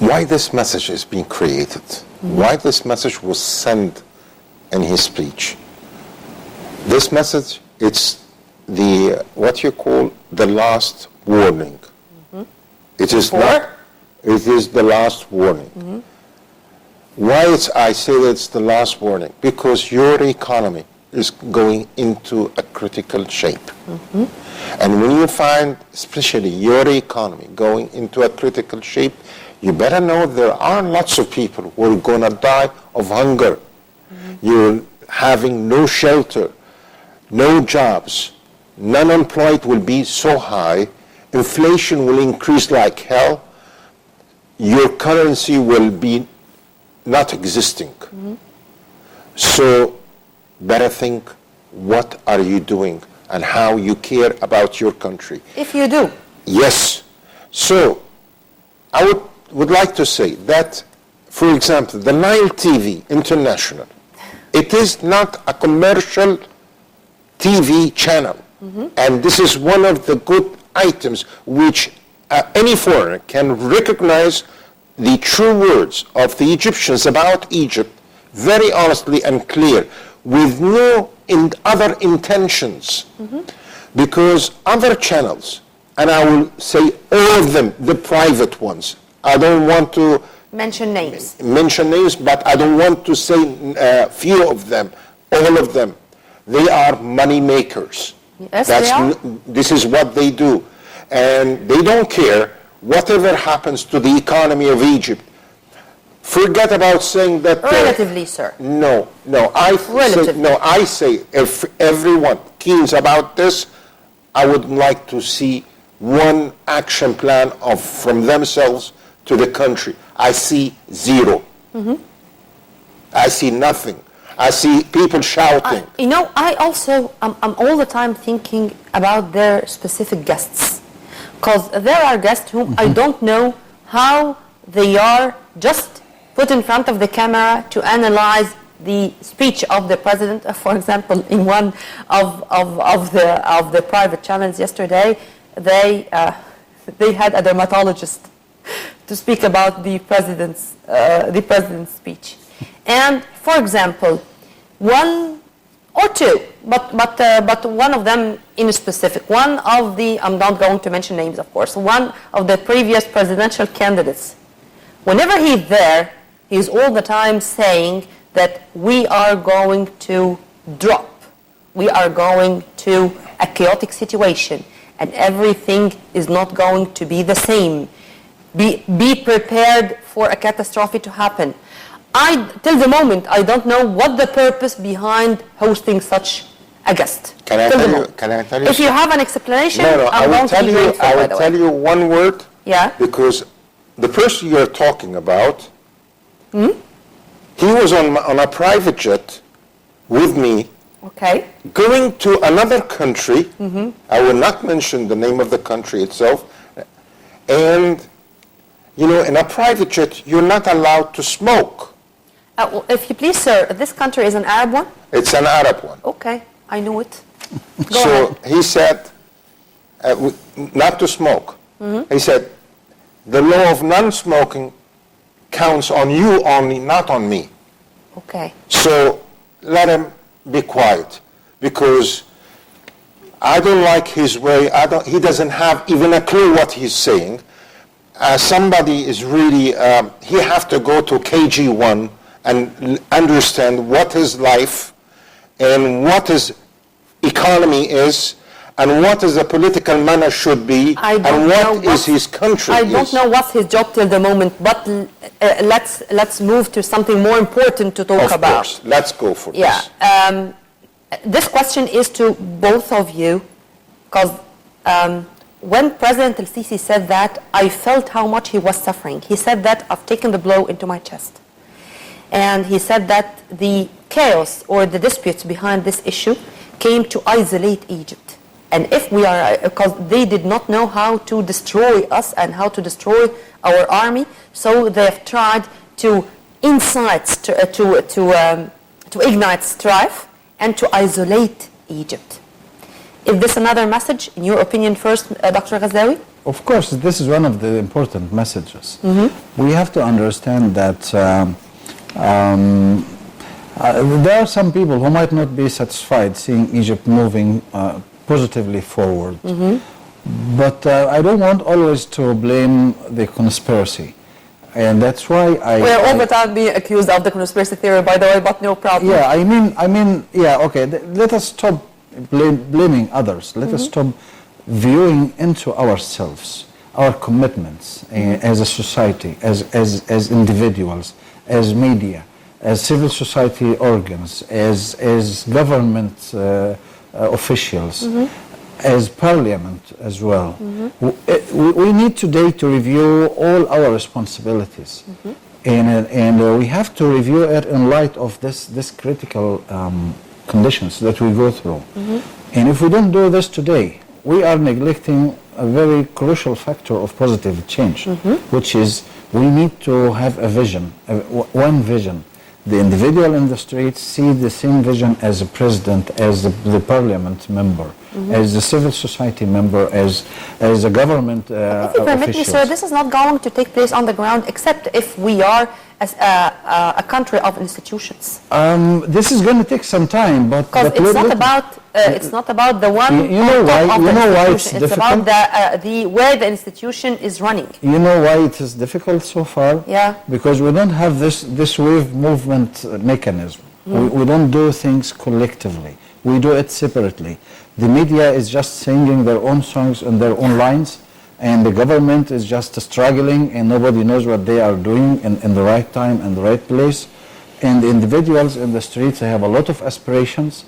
why this message is being created, why this message was sent in his speech. This message, it's the, what you call the last warning. It is not, it is the last warning. Why I say that it's the last warning? Because your economy is going into a critical shape. And when you find, especially your economy, going into a critical shape, you better know there are lots of people who are going to die of hunger. You're having no shelter, no jobs, unemployment will be so high, inflation will increase like hell, your currency will be not existing. So better think, what are you doing and how you care about your country. If you do. Yes. So I would like to say that, for example, the Nile TV International, it is not a commercial TV channel. And this is one of the good items which any foreigner can recognize the true words of the Egyptians about Egypt very honestly and clear, with no other intentions. Because other channels, and I will say all of them, the private ones, I don't want to mention names, but I don't want to say few of them, all of them. They are money makers. Yes, they are. This is what they do. And they don't care whatever happens to the economy of Egypt. Forget about saying that... Relatively, sir. No. I say if everyone cares about this, I would like to see one action plan from themselves to the country. I see zero. I see nothing. I see people shouting. I also, I'm all the time thinking about their specific guests. Because there are guests whom I don't know how they are just put in front of the camera to analyze the speech of the president. For example, in one of the private channels yesterday, they had a dermatologist to speak about the president's speech. And for example, one or two, but one of them in specific, one of the, I'm not going to mention names of course, one of the previous presidential candidates, whenever he's there, he's all the time saying that we are going to drop, we are going to a chaotic situation, and everything is not going to be the same. Be prepared for a catastrophe to happen. Till the moment, I don't know what the purpose behind hosting such a guest. Can I tell you? If you have an explanation, I will tell you one word. Yeah. Because the person you're talking about, he was on a private jet with me. Okay. Going to another country. I will not mention the name of the country itself. And, in a private jet, you're not allowed to smoke. If you please, sir, this country is an Arab one? It's an Arab one. Okay, I knew it. Go ahead. He said, not to smoke. He said, the law of non-smoking counts on you only, not on me. Okay. So let him be quiet, because I don't like his way. He doesn't have even a clue what he's saying. Somebody is really, he have to go to KG1 and understand what his life and what his economy is and what is the political manner should be and what is his country I don't know what's his job till the moment, but let's move to something more important to talk about. Of course, let's go for this. Yeah, this question is to both of you, because when President El-Sisi said that, I felt how much he was suffering. He said that I've taken the blow into my chest. And he said that the chaos or the disputes behind this issue came to isolate Egypt. And if we are, because they did not know how to destroy us and how to destroy our army, so they have tried to incite, to ignite strife and to isolate Egypt. Is this another message, in your opinion first, Dr. Ghazawy? Of course, this is one of the important messages. We have to understand that there are some people who might not be satisfied seeing Egypt moving positively forward. But I don't want always to blame the conspiracy. And that's why We're all the time being accused of the conspiracy theory, by the way, but no problem. Yeah, I mean, yeah, okay. Let us stop blaming others. Let us stop viewing into ourselves, our commitments as a society, as individuals, as media, as civil society organs, as government officials, as parliament as well. We need today to review all our responsibilities, and we have to review it in light of this critical conditions that we go through. And if we don't do this today, we are neglecting a very crucial factor of positive change, which is we need to have a vision, one vision. The individual in the streets see the same vision as a president, as the parliament member, as the civil society member, as a government If you permit me, sir, this is not going to take place on the ground except if we are as a country of institutions. This is going to take some time, but because it's not about the one. You know why it's difficult. It's about the where the institution is running. You know why it is difficult so far? Yeah. Because we don't have this wave movement mechanism. We don't do things collectively. We do it separately. The media is just singing their own songs and their own lines, and the government is just struggling, and nobody knows what they are doing in the right time and the right place. And the individuals in the streets, they have a lot of aspirations,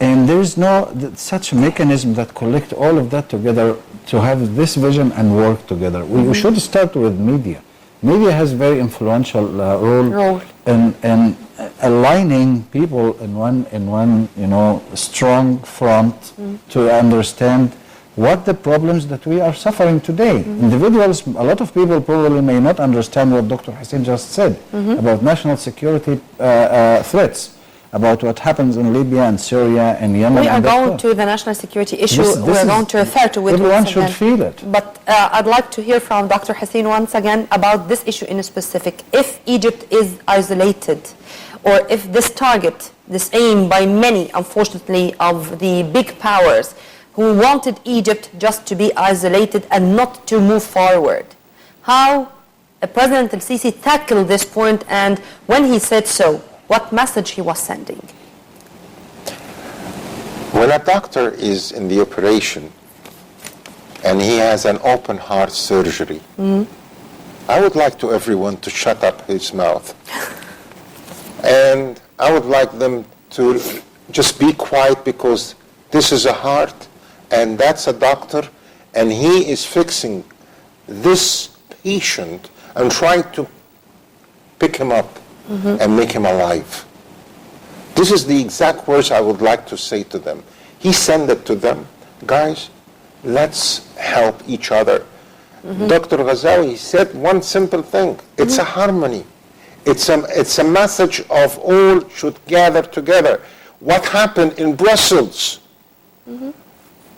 and there is no such a mechanism that collect all of that together to have this vision and work together. We should start with media. Media has very influential role in aligning people in one strong front to understand what the problems that we are suffering today. Individuals, a lot of people probably may not understand what Dr. Hussein just said about national security threats, about what happens in Libya and Syria and Yemen. We are going to the national security issue. We are going to refer to it. Everyone should feel it. But I'd like to hear from Dr. Hussein once again about this issue in specific. If Egypt is isolated, or if this target, this aim by many, unfortunately, of the big powers who wanted Egypt just to be isolated and not to move forward, how President al-Sisi tackled this point, and when he said so, what message he was sending? When a doctor is in the operation and he has an open heart surgery, I would like to everyone to shut up his mouth. And I would like them to just be quiet, because this is a heart and that's a doctor, and he is fixing this patient and trying to pick him up and make him alive. This is the exact words I would like to say to them. He sent it to them. Guys, let's help each other. Dr. Ghazawy said one simple thing. It's a harmony. It's a message of all should gather together. What happened in Brussels,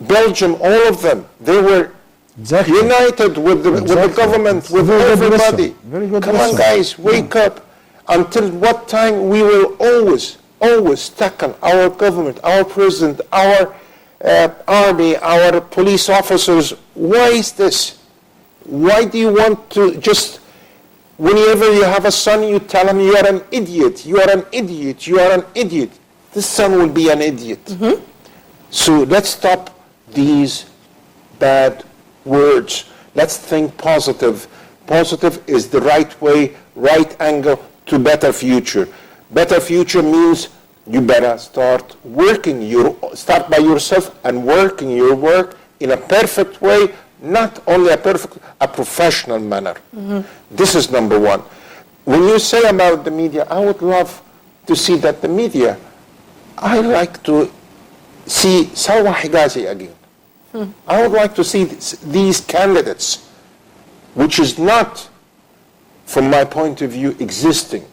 Belgium, all of them, they were united with the government, with everybody. Come on, guys, wake up. Until what time we will always tackle our government, our president, our army, our police officers. Why is this? Why do you want to just, whenever you have a son, you tell him you are an idiot, you are an idiot, you are an idiot. This son will be an idiot. So let's stop these bad words. Let's think positive. Positive is the right way, right angle to better future. Better future means you better start working. Start by yourself and working your work in a perfect way, not only a professional manner. This is number one. When you say about the media, I would love to see that the media, I like to see Salwa Higazi again. I would like to see these candidates, which is not, from my point of view, existing.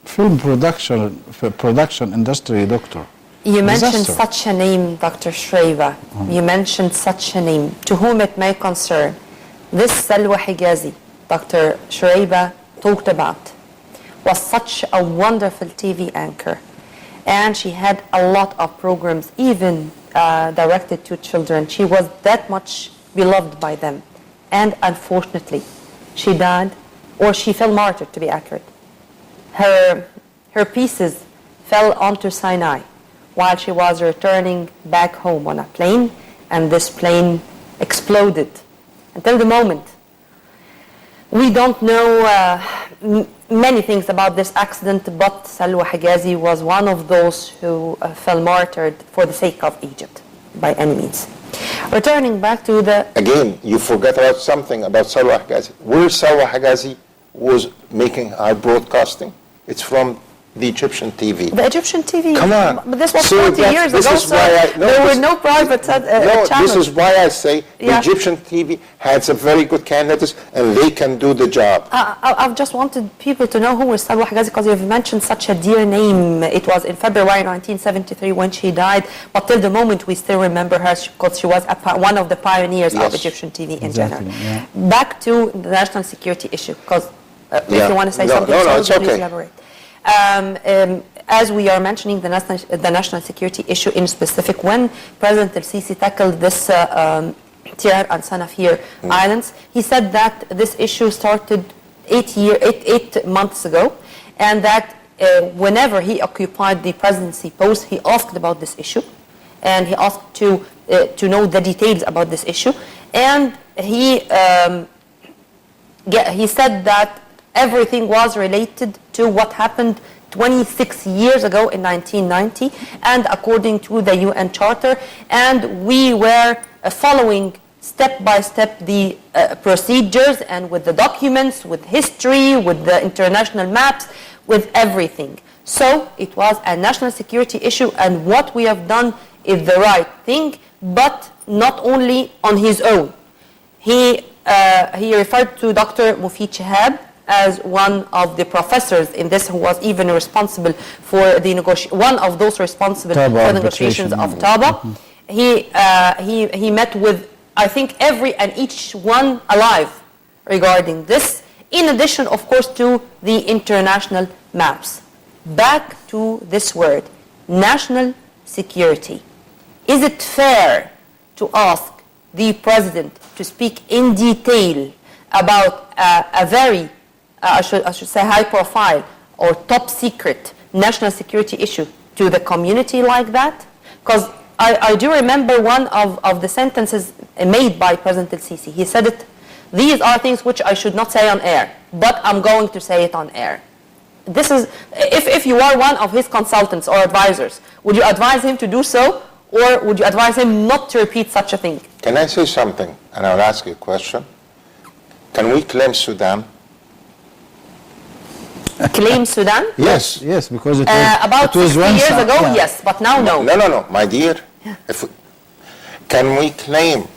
Film production industry, doctor. You mentioned such a name, Dr. Shoreiba. You mentioned such a name, to whom it may concern. This Salwa Hijazi, Dr. Shoreiba talked about, was such a wonderful TV anchor. And she had a lot of programs, even directed to children. She was that much beloved by them. And unfortunately, she died, or she fell martyred, to be accurate. Her pieces fell onto Sinai while she was returning back home on a plane, and this plane exploded. Until the moment, we don't know many things about this accident, but Salwa Hijazi was one of those who fell martyred for the sake of Egypt, by any means. Returning back to the... Again, you forget about something about Salwa Hijazi. Where Salwa Hijazi was making her broadcasting? It's from the Egyptian TV. The Egyptian TV. Come on. But this was So 40 years ago, so there were no private channels. This is why I say the Egyptian TV has a very good candidates and they can do the job. I've just wanted people to know who was Salwa Hijazi, because you've mentioned such a dear name. It was in February 1973 when she died, but till the moment we still remember her because she was one of the pioneers of Egyptian TV in general. Yeah. Back to the national security issue, because if you want to say something, it's please okay. elaborate. As we are mentioning the national security issue in specific, when President al-Sisi tackled this Tirar and Sanafir islands, he said that this issue started 8 months ago, and that whenever he occupied the presidency post, he asked about this issue, and he asked to know the details about this issue, and he said that everything was related to what happened 26 years ago in 1990, and according to the UN Charter, and we were following step by step the procedures, and with the documents, with history, with the international maps, with everything. So it was a national security issue, and what we have done is the right thing, but not only on his own. He referred to Dr. Mufid Shihab as one of the professors in this, who was even responsible for the one of those responsible for the negotiations of Taba. He met with, I think, every and each one alive regarding this, in addition, of course, to the international maps. Back to this word, national security. Is it fair to ask the president to speak in detail about a very I should say high-profile or top-secret national security issue to the community like that? Because I do remember one of the sentences made by President al-Sisi. He said it, these are things which I should not say on air, but I'm going to say it on air. This is, if you are one of his consultants or advisors, would you advise him to do so, or would you advise him not to repeat such a thing? Can I say something? And I'll ask you a question. Can we claim Sudan? Claim Sudan? Yes. Yes, because it about it was 60 years ago, yeah. yes, but now no. No, my dear. Can we claim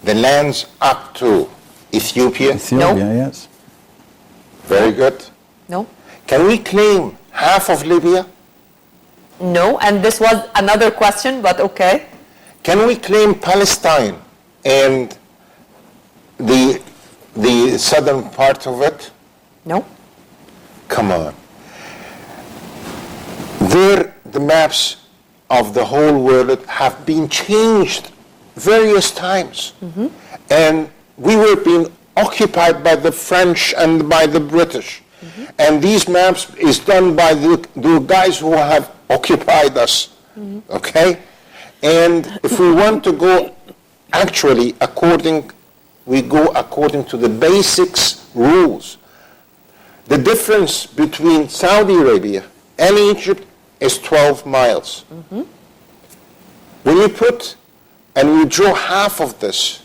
the lands up to Ethiopia? Ethiopia, yes. Very good. No. Can we claim half of Libya? No, and this was another question, but okay. Can we claim Palestine and the southern part of it? No. Come on. The maps of the whole world have been changed various times. Mm-hmm. And we were being occupied by the French and by the British. Mm-hmm. And these maps is done by the guys who have occupied us. Mm-hmm. Okay? And if we want to go actually we go according to the basics rules. The difference between Saudi Arabia and Egypt is 12 miles. Mm-hmm. When you put and you draw half of this